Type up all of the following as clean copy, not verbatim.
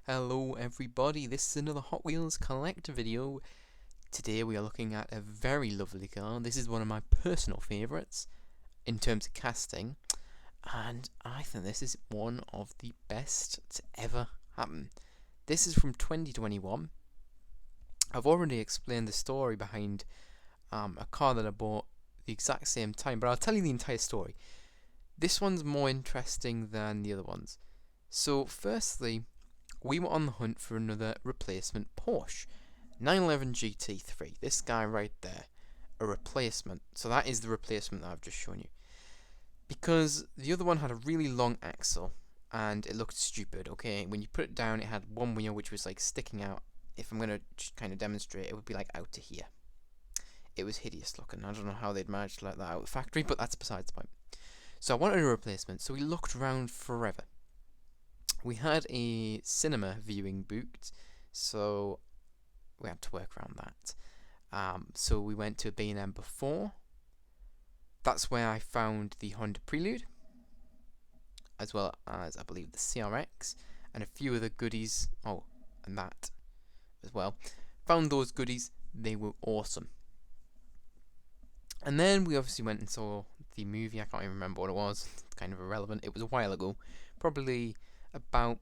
Hello everybody, this is another Hot Wheels collector video. Today we are looking at a very lovely car. This is one of my personal favourites in terms of casting, and I think this is one of the best to ever happen. This is from 2021. I've already explained the story behind a car that I bought the exact same time, but I'll tell you the entire story. This one's more interesting than the other ones. So firstly, we were on the hunt for another replacement Porsche 911 GT3. This guy right there, a replacement. So that is the replacement that I've just shown you. Because the other one had a really long axle and it looked stupid, okay? When you put it down, it had one wheel which was like sticking out. If I'm going to kind of demonstrate, it would be like out to here. It was hideous looking. I don't know how they'd managed to let that out of the factory, but that's besides the point. So I wanted a replacement, so we looked around forever. We had a cinema viewing booked, so we had to work around that. So we went to a B&M before. That's where I found the Honda Prelude, as well as I believe the CRX and a few other goodies. Oh, and that as well. Found those goodies. They were awesome. And then we obviously went and saw the movie. I can't even remember what it was. It's kind of irrelevant. It was a while ago. Probably about,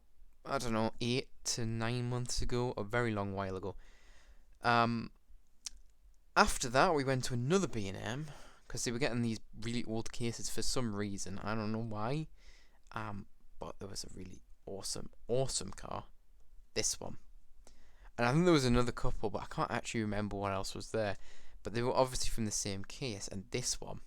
I don't know, 8 to 9 months ago. A very long while ago. After that, we went to another B&M because they were getting these really old cases for some reason. I don't know why. But there was a really awesome car. This one. And I think there was another couple, but I can't actually remember what else was there. But they were obviously from the same case, and this one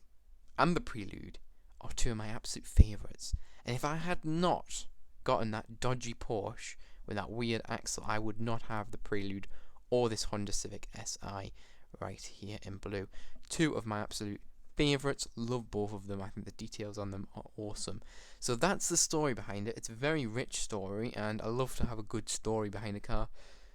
and the Prelude are two of my absolute favourites. And if I had not gotten that dodgy Porsche with that weird axle, I would not have the Prelude or this Honda Civic Si right here in blue. Two of my absolute favourites. Love both of them. I think the details on them are awesome. So that's the story behind it. It's a very rich story, and I love to have a good story behind a car.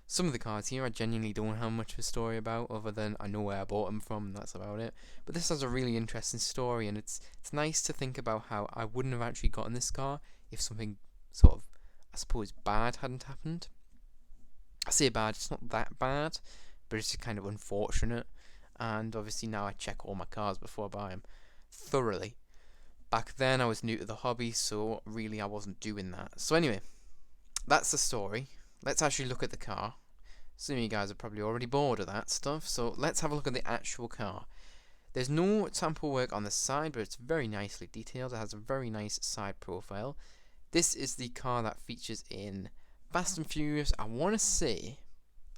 Some of the cars here I genuinely don't have much of a story about, other than I know where I bought them from, and that's about it. But this has a really interesting story, and it's nice to think about how I wouldn't have actually gotten this car if something sort of, I suppose, bad hadn't happened. I say bad, it's not that bad, but it's just kind of unfortunate. And obviously now I check all my cars before I buy them thoroughly. Back then I was new to the hobby, so really I wasn't doing that. So anyway, that's the story. Let's actually look at the car. Some of you guys are probably already bored of that stuff, so let's have a look at the actual car. There's no sample work on the side, but it's very nicely detailed. It has a very nice side profile. This is the car that features in Fast and Furious, I want to say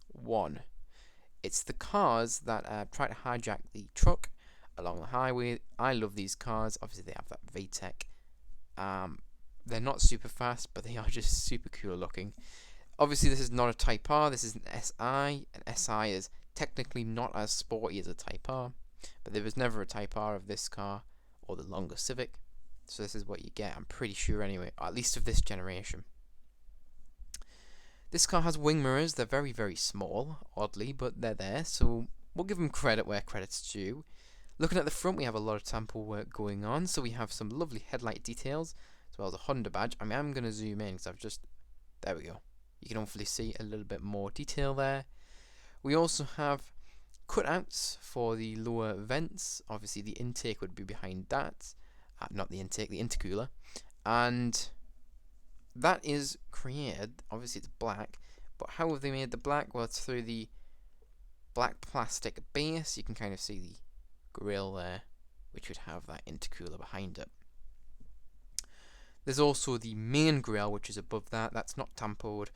1. It's the cars that try to hijack the truck along the highway. I love these cars. Obviously they have that VTEC. They're not super fast, but they are just super cool looking. Obviously this is not a Type R, this is an SI. An SI is technically not as sporty as a Type R, but there was never a Type R of this car or the longer Civic. So this is what you get, I'm pretty sure anyway, or at least of this generation. This car has wing mirrors. They're very, very small, oddly, but they're there, so we'll give them credit where credit's due. Looking at the front, we have a lot of sample work going on, so we have some lovely headlight details, as well as a Honda badge. I mean, I'm going to zoom in, because there we go. You can hopefully see a little bit more detail there. We also have cutouts for the lower vents. Obviously, the intake would be behind that. Not the intake, the intercooler. And that is created, obviously it's black, but how have they made the black? Well, it's through the black plastic base. You can kind of see the grille there, which would have that intercooler behind it. There's also the main grille, which is above that. That's not tampoed,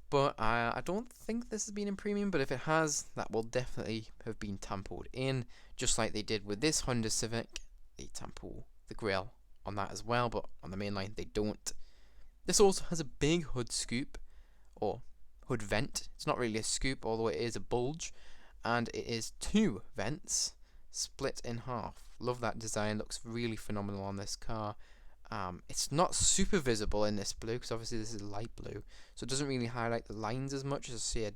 but I don't think this has been in premium, but if it has, that will definitely have been tampoed in, just like they did with this Honda Civic. They tampo the grille on that as well, but on the main line they don't. This also has a big hood scoop, or hood vent. It's not really a scoop, although it is a bulge, and it is 2 vents split in half. Love that design, looks really phenomenal on this car. It's not super visible in this blue, because obviously this is light blue, so it doesn't really highlight the lines as much as I see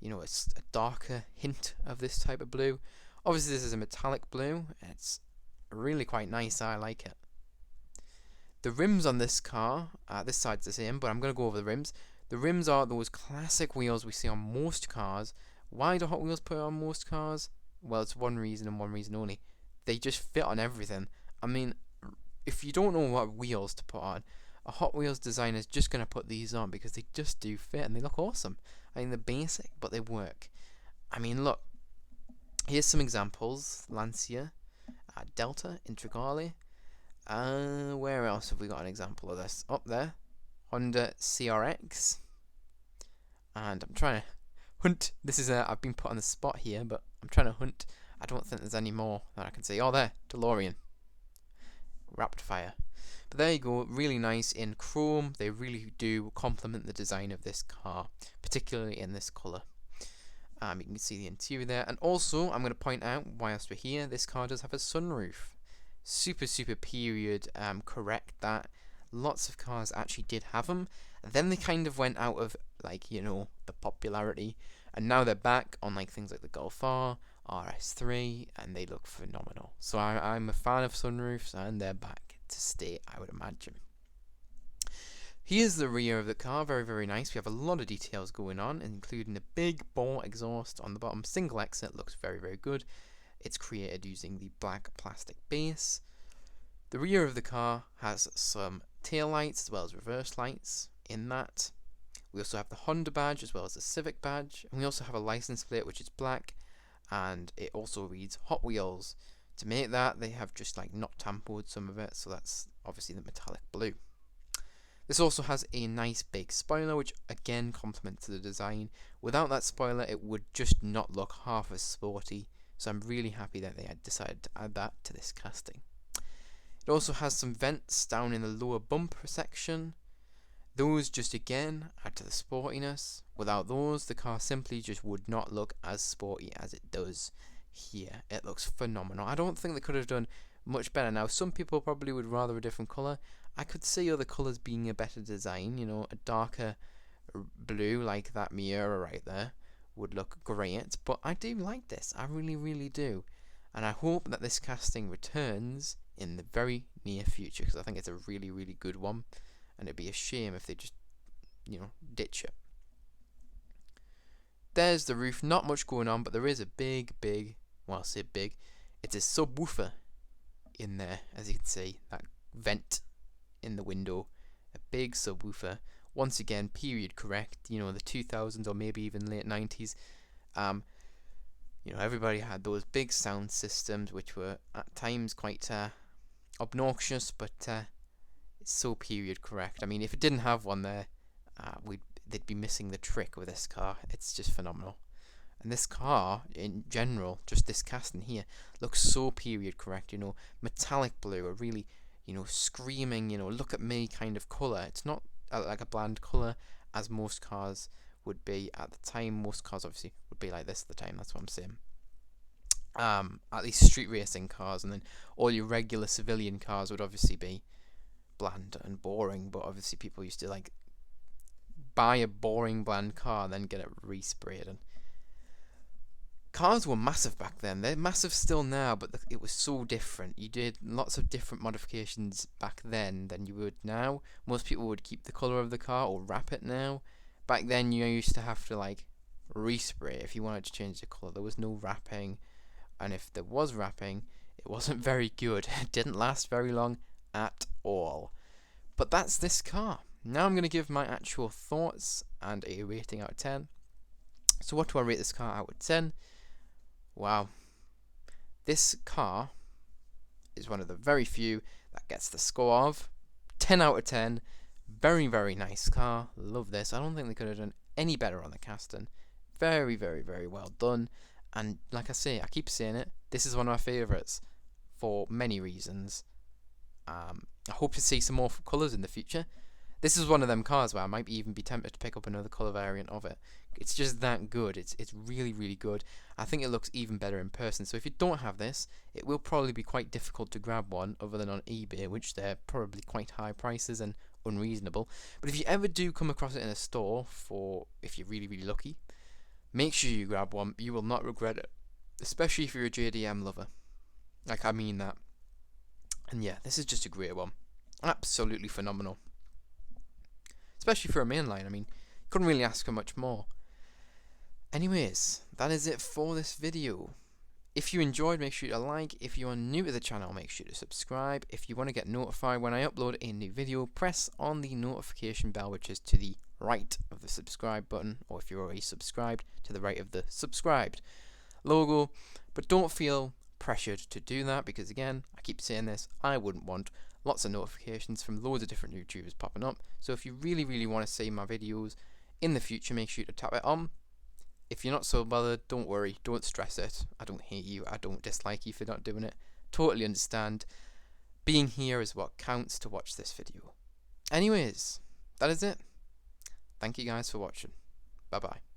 it's a darker hint of this type of blue. Obviously this is a metallic blue, and it's really quite nice. I like it. The rims on this car, this side's the same, but I'm going to go over the rims. The rims are those classic wheels we see on most cars. Why do Hot Wheels put it on most cars? Well, it's one reason and one reason only. They just fit on everything. I mean, if you don't know what wheels to put on, a Hot Wheels designer is just going to put these on because they just do fit and they look awesome. I mean, they're basic, but they work. I mean, look. Here's some examples. Lancia, Delta, Integral. Where else have we got an example of this? Up there. Honda CRX. And I'm trying to hunt. This is I've been put on the spot here, but I'm trying to hunt. I don't think there's any more that I can see. Oh, there. DeLorean. Rapid Fire. But there you go. Really nice in chrome. They really do complement the design of this car, particularly in this colour. You can see the interior there. And also, I'm going to point out, whilst we're here, this car does have a sunroof. Super period correct that. Lots of cars actually did have them. And then they kind of went out of, like, you know, the popularity. And now they're back on, like, things like the Golf R, RS3, and they look phenomenal. So I'm a fan of sunroofs, and they're back to stay, I would imagine. Here's the rear of the car, very nice. We have a lot of details going on, including a big bore exhaust on the bottom. Single exit, looks very good. It's created using the black plastic base. The rear of the car has some tail lights as well as reverse lights in that. We also have the Honda badge as well as the Civic badge. And we also have a license plate which is black, and it also reads Hot Wheels. To make that, they have just like not tampered some of it, so that's obviously the metallic blue. This also has a nice big spoiler, which again complements the design. Without that spoiler, it would just not look half as sporty. So I'm really happy that they had decided to add that to this casting. It also has some vents down in the lower bumper section. Those just again add to the sportiness. Without those, the car simply just would not look as sporty as it does here. It looks phenomenal. I don't think they could have done much better. Now, some people probably would rather a different colour. I could see other colours being a better design, you know, a darker blue like that Miura right there would look great, but I do like this. I really do. And I hope that this casting returns in the very near future, because I think it's a really good one, and it'd be a shame if they just, you know, ditch it. There's the roof. Not much going on, but there is a big, well, I say big, it's a subwoofer in there, as you can see, that vent in the window, a big subwoofer. Once again, period correct, you know, the 2000s or maybe even late 90s. You know, everybody had those big sound systems which were at times quite obnoxious, but it's so period correct. I mean, if it didn't have one there, they'd be missing the trick with this car. It's just phenomenal. And this car, in general, just this casting here, looks so period correct, you know, metallic blue, a really, you know, screaming, you know, look at me kind of colour. It's not like a bland colour as most cars would be at the time. Most cars obviously would be like this at the time, that's what I'm saying. At least street racing cars, and then all your regular civilian cars would obviously be bland and boring, but obviously people used to like buy a boring bland car and then get it resprayed. And cars were massive back then. They're massive still now, but it was so different. You did lots of different modifications back then than you would now. Most people would keep the colour of the car or wrap it now. Back then you used to have to like respray if you wanted to change the colour. There was no wrapping, and if there was wrapping, it wasn't very good. It didn't last very long at all. But that's this car. Now I'm going to give my actual thoughts and a rating out of 10. So what do I rate this car out of 10? Wow. This car is one of the very few that gets the score of 10 out of 10. Very nice car. Love this. I don't think they could have done any better on the casting. Very well done. And like I say, I keep saying it, this is one of my favourites for many reasons. I hope to see some more colours in the future. This is one of them cars where I might even be tempted to pick up another colour variant of it. It's just that good. It's really good. I think it looks even better in person. So if you don't have this, it will probably be quite difficult to grab one other than on eBay, which they're probably quite high prices and unreasonable. But if you ever do come across it in a store, if you're really lucky, make sure you grab one. You will not regret it, especially if you're a JDM lover. Like, I mean that. And yeah, this is just a great one. Absolutely phenomenal. Especially for a mainline. I mean, Couldn't really ask for much more. Anyways, that is it for this video. If you enjoyed, make sure to like. If you are new to the channel, make sure to subscribe. If you want to get notified when I upload a new video, press on the notification bell, which is to the right of the subscribe button, or if you're already subscribed, to the right of the subscribed logo. But don't feel pressured to do that, because again, I keep saying this, I wouldn't want lots of notifications from loads of different YouTubers popping up. So if you really want to see my videos in the future, make sure to tap it on. If you're not so bothered, don't worry, don't stress it. I don't hate you, I don't dislike you for not doing it. Totally understand. Being here is what counts to watch this video. Anyways, that is it. Thank you guys for watching. Bye bye.